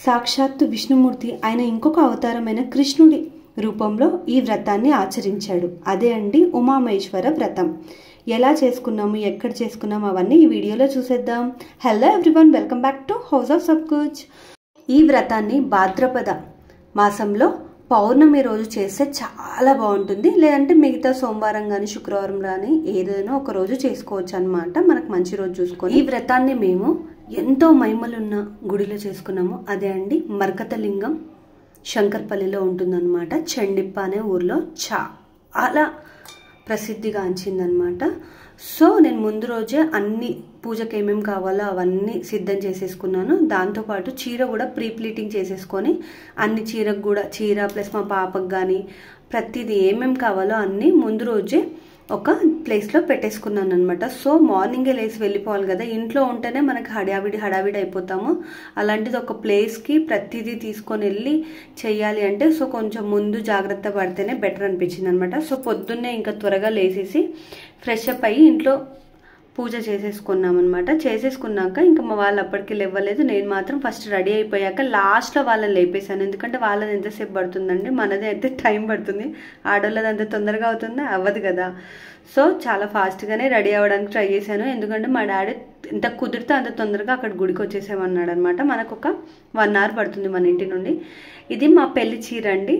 సాక్షాత్తు విష్ణుమూర్తి ఆయన ఇంకొక అవతారమైన కృష్ణుడి రూపంలో ఈ వ్రతాన్ని ఆచరించాడు. అదే అండి ఉమామహేశ్వర వ్రతం. ఎలా చేసుకున్నాము, ఎక్కడ చేసుకున్నాము అవన్నీ ఈ వీడియోలో చూసేద్దాం. Hello everyone, welcome back to house of Sab Kuch. ఈ వ్రతాన్ని భాద్రపద మాసంలో పౌర్ణమి రోజు చేస్తే చాలా బాగుంటుంది. లేదంటే మిగతా సోమవారం కానీ శుక్రవారం కానీ ఏదైనా ఒక రోజు చేసుకోవచ్చు అనమాట, మనకు మంచి రోజు చూసుకొని. ఈ వ్రతాన్ని మేము ఎంతో మహిమలున్న గుడిలో చేసుకున్నాము. అదే అండి మర్కతలింగం, శంకర్పల్లిలో ఉంటుందన్నమాట. చండిప్ప అనే ఊర్లో చాలా ప్రసిద్ధిగాంచిందనమాట. సో నేను ముందు రోజే అన్ని పూజకి ఏమేమి కావాలో అవన్నీ సిద్ధం చేసేసుకున్నాను. దాంతోపాటు చీర కూడా ప్రీ ప్లీటింగ్ చేసేసుకొని అన్ని చీరకు కూడా చీర ప్లస్ మా పాపకు కానీ ప్రతిదీ ఏమేమి కావాలో అన్నీ ముందు రోజే ఒక ప్లేస్లో పెట్టేసుకున్నాను అనమాట. సో మార్నింగే లేసి వెళ్ళిపోవాలి కదా, ఇంట్లో ఉంటేనే మనకి హడావిడి అయిపోతాము. అలాంటిది ఒక ప్లేస్కి ప్రతిదీ తీసుకొని వెళ్ళి చెయ్యాలి అంటే సో కొంచెం ముందు జాగ్రత్త పడితేనే బెటర్ అనిపించింది అనమాట. సో పొద్దున్నే ఇంకా త్వరగా లేసేసి ఫ్రెష్ అప్ అయ్యి ఇంట్లో పూజ చేసేసుకున్నామన్నమాట. చేసేసుకున్నాక ఇంకా మా వాళ్ళు అప్పటికి లేవ్వలేదు. నేను మాత్రం ఫస్ట్ రెడీ అయిపోయాక లాస్ట్లో వాళ్ళని లేపేశాను. ఎందుకంటే వాళ్ళది ఎంతసేపు పడుతుందండి, మనది అయితే టైం పడుతుంది. ఆడవాళ్ళది అంత తొందరగా అవుతుందా, అవ్వదు కదా. సో చాలా ఫాస్ట్గానే రెడీ అవ్వడానికి ట్రై చేశాను. ఎందుకంటే మా డాడీ ఎంత కుదిరితే అంత తొందరగా అక్కడ గుడికి వచ్చేసామన్నాడు అనమాట. మనకు ఒక 1 hour పడుతుంది మన ఇంటి నుండి. ఇది మా పెళ్లి చీర అండి.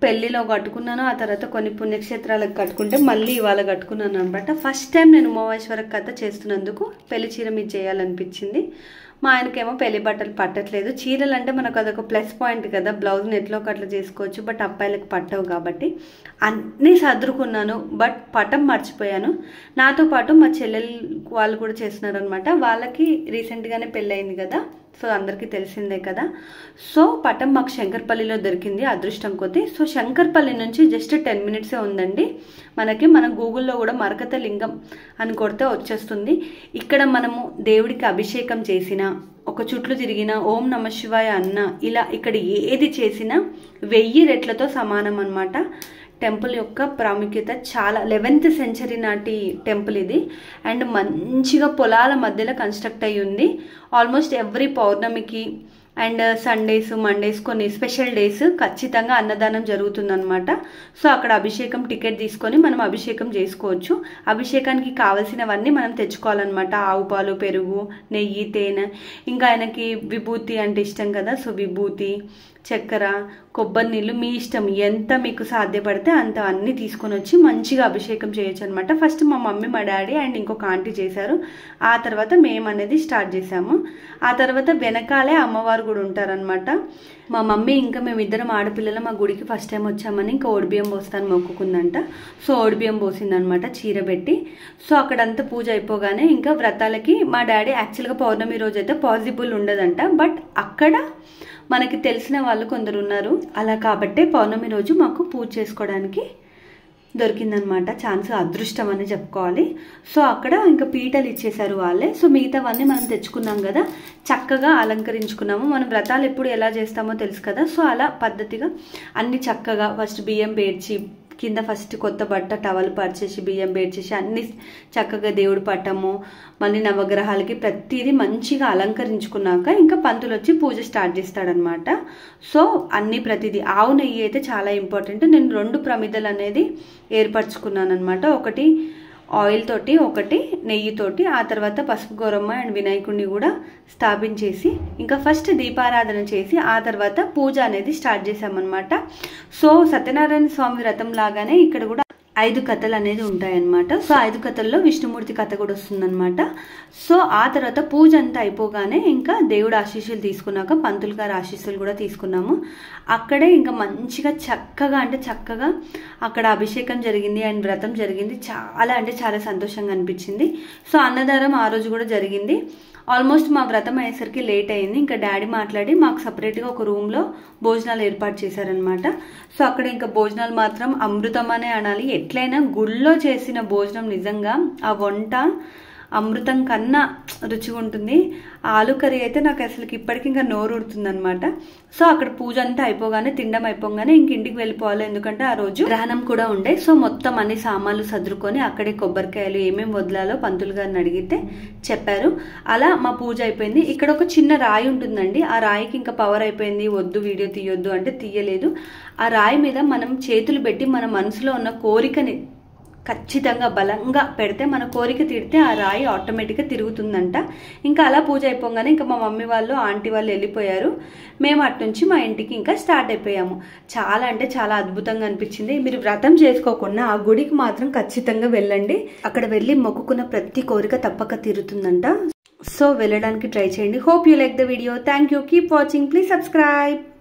పెళ్లిలో కట్టుకున్నాను, ఆ తర్వాత కొన్ని పుణ్యక్షేత్రాలకు కట్టుకుంటే మళ్ళీ ఇవాళ కట్టుకున్నాను అనమాట. ఫస్ట్ టైం నేను ఉమామహేశ్వర కథ చేస్తున్నందుకు పెళ్లి చీర మీద చేయాలనిపించింది. మా ఆయనకేమో పెళ్లి బట్టలు పట్టట్లేదు. చీరలు అంటే మనకు అదొక ప్లస్ పాయింట్ కదా, బ్లౌజ్ నెట్లో అట్లా చేసుకోవచ్చు. బట్ అబ్బాయిలకు పట్టవు కాబట్టి అన్నీ సర్దుకున్నాను. బట్ పటం మర్చిపోయాను. నాతో పాటు మా చెల్లెలు వాళ్ళు కూడా చేస్తున్నారు అనమాట. వాళ్ళకి రీసెంట్గానే పెళ్ళయింది కదా, సో అందరికీ తెలిసిందే కదా. సో పటం మాకు శంకర్పల్లిలో దొరికింది అదృష్టం కొద్దీ. సో శంకర్పల్లి నుంచి జస్ట్ 10 minutes ఉందండి మనకి. మన గూగుల్లో కూడా మరకతలింగం అని కొడితే వచ్చేస్తుంది. ఇక్కడ మనము దేవుడికి అభిషేకం చేసిన, ఒక చుట్లు తిరిగిన, ఓం నమ శివాయ అన్న, ఇలా ఇక్కడ ఏది చేసినా 1000 రెట్లతో సమానం అనమాట. టెంపుల్ యొక్క ప్రాముఖ్యత చాలా 11th century నాటి టెంపుల్ ఇది. అండ్ మంచిగా పొలాల మధ్యలో కన్స్ట్రక్ట్ అయ్యి ఉంది. ఆల్మోస్ట్ ఎవ్రీ పౌర్ణమికి అండ్ సండేస్, మండేస్, కొన్ని స్పెషల్ డేస్ ఖచ్చితంగా అన్నదానం జరుగుతుందన్నమాట. సో అక్కడ అభిషేకం టికెట్ తీసుకొని మనం అభిషేకం చేసుకోవచ్చు. అభిషేకానికి కావాల్సినవన్నీ మనం తెచ్చుకోవాలన్నమాట. ఆవు పాలు, పెరుగు, నెయ్యి, తేనె, ఇంకా ఆయనకి విభూతి అంటే ఇష్టం కదా, సో విభూతి, చక్కెర, కొబ్బరి నీళ్ళు, మీ ఇష్టం ఎంత మీకు సాధ్యపడితే అంత అన్నీ తీసుకొని వచ్చి మంచిగా అభిషేకం చేయొచ్చు అనమాట. ఫస్ట్ మా మమ్మీ, మా డాడీ అండ్ ఇంకొక ఆంటీ చేశారు. ఆ తర్వాత మేము అనేది స్టార్ట్ చేసాము. ఆ తర్వాత వెనకాలే అమ్మవారు కూడా ఉంటారనమాట. మా మమ్మీ ఇంకా మేమిద్దరం ఆడపిల్లలు మా గుడికి ఫస్ట్ టైం వచ్చామని ఇంకా ఓడిబియ్యం పోస్తాను మొక్కుకుందంట. సో ఓడిబియ్యం పోసిందనమాట చీర పెట్టి. సో అక్కడంతా పూజ అయిపోగానే ఇంకా వ్రతాలకి మా డాడీ యాక్చువల్గా పౌర్ణమి రోజు అయితే పాసిబుల్ ఉండదంట. బట్ అక్కడ మనకి తెలిసిన వాళ్ళు కొందరు ఉన్నారు. అలా కాబట్టే పౌర్ణమి రోజు మాకు పూజ చేసుకోవడానికి దొరికిందనమాట ఛాన్స్. అదృష్టం అని చెప్పుకోవాలి. సో అక్కడ ఇంకా పీటలు ఇచ్చేసారు వాళ్ళే. సో మిగతావన్నీ మనం తెచ్చుకున్నాం కదా, చక్కగా అలంకరించుకున్నాము. మనం వ్రతాలు ఎప్పుడు ఎలా చేస్తామో తెలుసు కదా. సో అలా పద్ధతిగా అన్ని చక్కగా ఫస్ట్ బియ్యం పేర్చి, కింద ఫస్ట్ కొత్త బట్ట టవల్ పరిచేసి బియ్యం పేర్చేసి అన్ని చక్కగా దేవుడి పట్టము, మళ్ళీ నవగ్రహాలకి ప్రతిదీ మంచిగా అలంకరించుకున్నాక ఇంకా పంతులు వచ్చి పూజ స్టార్ట్ చేస్తాడనమాట. సో అన్ని ప్రతిదీ ఆవు నెయ్యి అయితే చాలా ఇంపార్టెంట్. నేను 2 ప్రమిదలు అనేది ఏర్పరచుకున్నాను అనమాట. ఒకటి ఆయిల్ తోటి, ఒకటి నెయ్యితోటి. ఆ తర్వాత పసుపు గౌరమ్మ అండ్ వినాయకుడిని కూడా స్థాపించేసి ఇంకా ఫస్ట్ దీపారాధన చేసి ఆ తర్వాత పూజ అనేది స్టార్ట్ చేసామన్నమాట. సో సత్యనారాయణ స్వామి వ్రతం లాగానే ఇక్కడ కూడా 5 కథలు అనేది ఉంటాయన్నమాట. సో 5 కథల్లో విష్ణుమూర్తి కథ కూడా వస్తుందన్నమాట. సో ఆ తర్వాత పూజ అంతా అయిపోగానే ఇంకా దేవుడు ఆశీస్సులు తీసుకున్నాక పంతులు గారి ఆశీస్సులు కూడా తీసుకున్నాము. అక్కడే ఇంకా మంచిగా చక్కగా అంటే చక్కగా అక్కడ అభిషేకం జరిగింది అండ్ వ్రతం జరిగింది. చాలా అంటే చాలా సంతోషంగా అనిపించింది. సో అన్నదానం ఆ రోజు కూడా జరిగింది. ఆల్మోస్ట్ మా వ్రతం అయ్యేసరికి లేట్ అయింది. ఇంకా డాడీ మాట్లాడి మాకు సపరేట్గా ఒక రూమ్లో భోజనాలు ఏర్పాటు చేశారనమాట. సో అక్కడ ఇంకా భోజనాలు మాత్రం అమృతం అనే అనాలి. ఎట్లయినా గుళ్ళో చేసిన భోజనం నిజంగా ఆ వంట అమృతం కన్నా రుచిగా ఉంటుంది. ఆలు కర్రీ అయితే నాకు అసలు ఇప్పటికి ఇంకా నోరు ఉడుతుంది అనమాట. సో అక్కడ పూజ అంతా అయిపోగానే, తినడం అయిపోగానే ఇంక ఇంటికి వెళ్ళిపోవాలి, ఎందుకంటే ఆ రోజు గ్రహణం కూడా ఉండే. సో మొత్తం అన్ని సామాన్లు సదురుకొని అక్కడే కొబ్బరికాయలు ఏమేమి వదలాలో పంతులు గారిని అడిగితే చెప్పారు. అలా మా పూజ అయిపోయింది. ఇక్కడ ఒక చిన్న రాయి ఉంటుందండి, ఆ రాయికి ఇంకా పవర్ అయిపోయింది, వద్దు వీడియో తీయొద్దు అంటే తీయలేదు. ఆ రాయి మీద మనం చేతులు పెట్టి మన మనసులో ఉన్న కోరికని ఖచ్చితంగా బలంగా పెడితే, మన కోరిక తీరితే ఆ రాయి ఆటోమేటిక్గా తిరుగుతుందంట. ఇంకా అలా పూజ అయిపోగానే ఇంకా మా మమ్మీ వాళ్ళు, ఆంటీ వాళ్ళు వెళ్ళిపోయారు. మేము అటు నుంచి మా ఇంటికి ఇంకా స్టార్ట్ అయిపోయాము. చాలా అంటే చాలా అద్భుతంగా అనిపించింది. మీరు వ్రతం చేసుకోకుండా ఆ గుడికి మాత్రం ఖచ్చితంగా వెళ్ళండి. అక్కడ వెళ్ళి మొక్కుకున్న ప్రతి కోరిక తప్పక తీరుతుందంట. సో వెళ్ళడానికి ట్రై చేయండి. Hope you like the video. Thank you. Keep watching. Please subscribe.